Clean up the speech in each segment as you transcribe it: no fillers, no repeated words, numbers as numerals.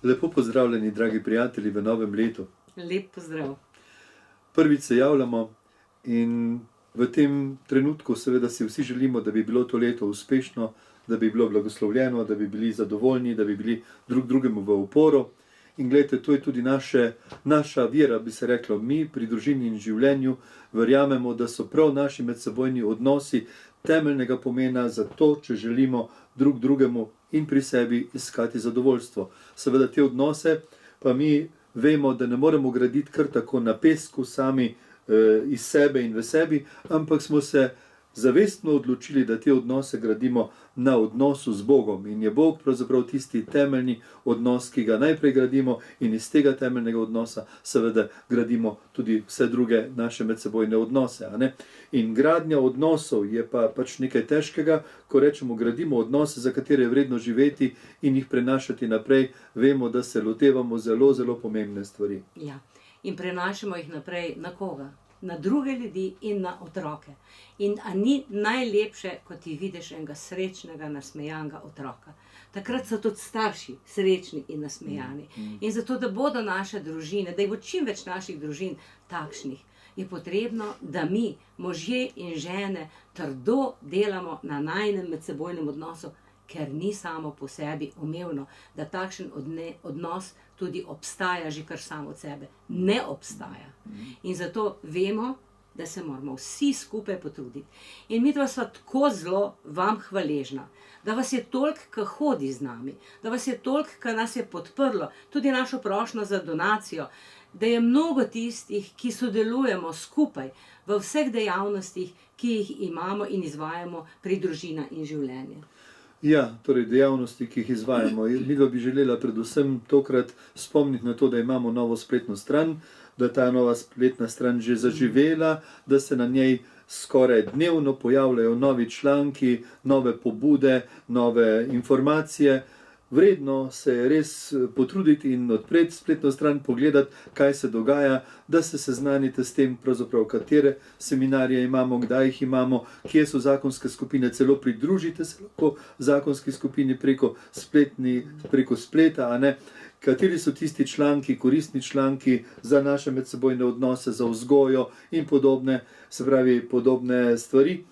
Lepo pozdravljeni, dragi prijatelji, v novem letu. Lep pozdrav. Prvič se javljamo in v tem trenutku seveda si vsi želimo, da bi bilo to leto uspešno, da bi bilo blagoslovljeno, da bi bili zadovoljni, da bi bili drug drugemu v oporo. In gledajte, to je tudi naša vera, bi se reklo. Mi pri družini in življenju verjamemo, da so prav naši medsebojni odnosi temeljnega pomena za to, če želimo drug drugemu in pri sebi iskati zadovoljstvo. Seveda te odnose pa mi vemo, da ne moremo graditi kar tako na pesku sami iz sebe in v sebi, ampak smo se zavestno odločili, da te odnose gradimo na odnosu z Bogom. In je Bog pravzaprav tisti temeljni odnos, ki ga najprej gradimo, in iz tega temeljnega odnosa seveda gradimo tudi vse druge naše medsebojne odnose. A ne? In gradnja odnosov je pa pač nekaj težkega, ko rečemo gradimo odnose, za katere je vredno živeti in jih prenašati naprej, vemo, da se lotevamo zelo, zelo pomembne stvari. Ja. In prenašamo jih naprej na koga? Na druge ljudi in na otroke. In a ni najlepše, ko ti vidiš enega srečnega, nasmejanega otroka. Takrat so tudi starši srečni in nasmejani. In zato, da bodo naše družine, da je bo čim več naših družin takšnih, je potrebno, da mi, možje in žene, trdo delamo na najinem medsebojnem odnosu, ker ni samo po sebi umevno, da takšen odnos tudi obstaja že kar samo od sebe. Ne obstaja. In zato vemo, da se moramo vsi skupaj potruditi. In midva sva tako zelo vam hvaležna, da vas je toliko, ki hodi z nami, da vas je toliko, ki nas je podprlo, tudi našo prošnjo za donacijo, da je mnogo tistih, ki sodelujemo skupaj v vseh dejavnostih, ki jih imamo in izvajamo pri družina in življenje. Ja, torej dejavnosti, ki jih izvajamo. Mi bi želela predvsem tokrat spomniti na to, da imamo novo spletno stran, da ta nova spletna stran že zaživela, da se na njej skoraj dnevno pojavljajo novi članki, nove pobude, nove informacije. Vredno se je res potruditi in odpreti spletno stran, pogledati, kaj se dogaja, da se seznanite s tem, pravzaprav katere seminarije imamo, kdaj jih imamo, kje so zakonske skupine, celo pridružite se lahko zakonski skupini preko spleta, a ne? Kateri so tisti članki, koristni članki za naše medsebojne odnose, za vzgojo in podobne stvari.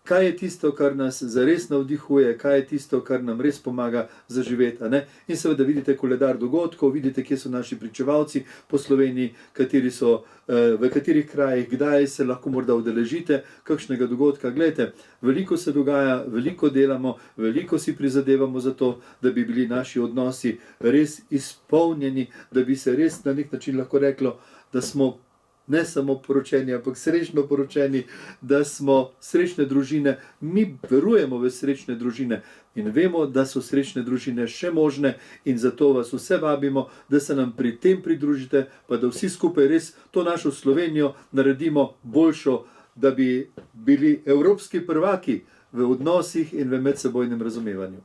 Kaj je tisto, kar nas zares navdihuje, kaj je tisto, kar nam res pomaga zaživeti. In seveda vidite koledar dogodkov, vidite, kje so naši pričevalci po Sloveniji, kateri so, v katerih krajih, kdaj se lahko morda udeležite kakšnega dogodka. Glejte, veliko se dogaja, veliko delamo, veliko si prizadevamo za to, da bi bili naši odnosi res izpolnjeni, da bi se res na nek način lahko reklo, da smo ne samo poročeni, ampak srečno poročeni, da smo srečne družine. Mi verujemo v srečne družine in vemo, da so srečne družine še možne, in zato vas vse vabimo, da se nam pri tem pridružite, pa da vsi skupaj res to našo Slovenijo naredimo boljšo, da bi bili evropski prvaki v odnosih in v medsebojnem razumevanju.